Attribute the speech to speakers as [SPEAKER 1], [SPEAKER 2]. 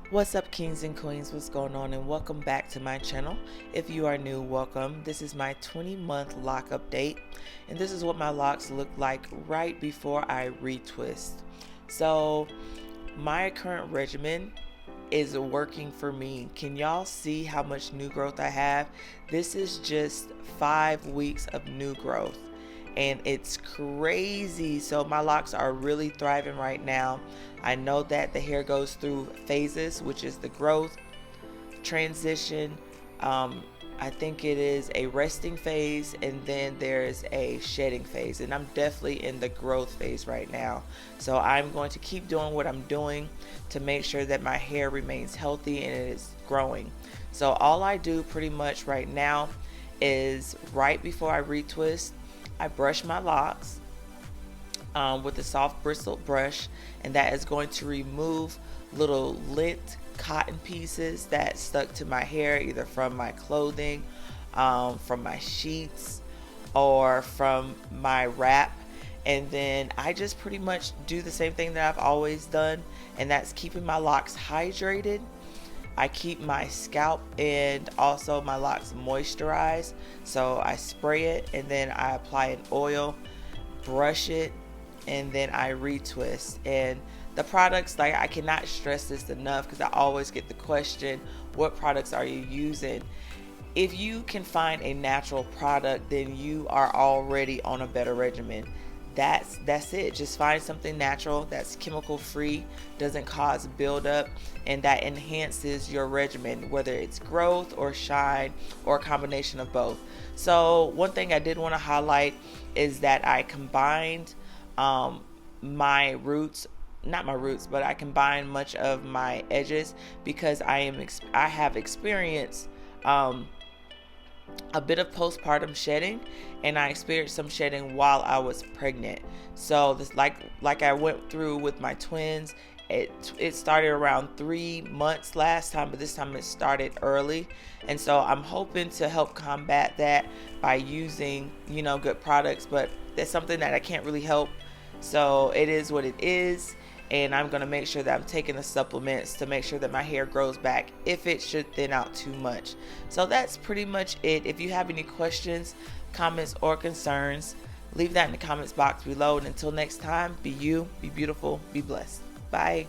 [SPEAKER 1] What's up, kings and queens? What's going on? And welcome back to my channel. If you are new, welcome. This is my 20-month lock update, and this is what my locks look like right before I retwist. So my current regimen is working for me. Can y'all see how much new growth I have? This is just 5 weeks of new growth, and it's crazy. So my locks are really thriving right now. I know that the hair goes through phases, which is the growth, transition, I think it is a resting phase, and then there's a shedding phase, and I'm definitely in the growth phase right now. So I'm going to keep doing what I'm doing to make sure that my hair remains healthy and it is growing. So all I do pretty much right now is right before I retwist, I brush my locks with a soft bristled brush, and that is going to remove little lint cotton pieces that stuck to my hair, either from my clothing, from my sheets, or from my wrap. And then I just pretty much do the same thing that I've always done, and that's keeping my locks hydrated. I keep my scalp and also my locks moisturized, so I spray it and then I apply an oil, brush it, and then I retwist. And the products, like, I cannot stress this enough because I always get the question, what products are you using? If you can find a natural product, then you are already on a better regimen. That's it. Just find something natural that's chemical free, doesn't cause buildup, and that enhances your regimen, whether it's growth or shine or a combination of both. So one thing I did want to highlight is that I combined my roots, not my roots, but I combine much of my edges because I have experienced a bit of postpartum shedding, and I experienced some shedding while I was pregnant. So this, like I went through with my twins, it started around 3 months last time, but this time it started early. And so I'm hoping to help combat that by using, good products, but that's something that I can't really help. So it is what it is, and I'm going to make sure that I'm taking the supplements to make sure that my hair grows back if it should thin out too much. So that's pretty much it. If you have any questions, comments, or concerns, leave that in the comments box below. And until next time, be you, be beautiful, be blessed. Bye.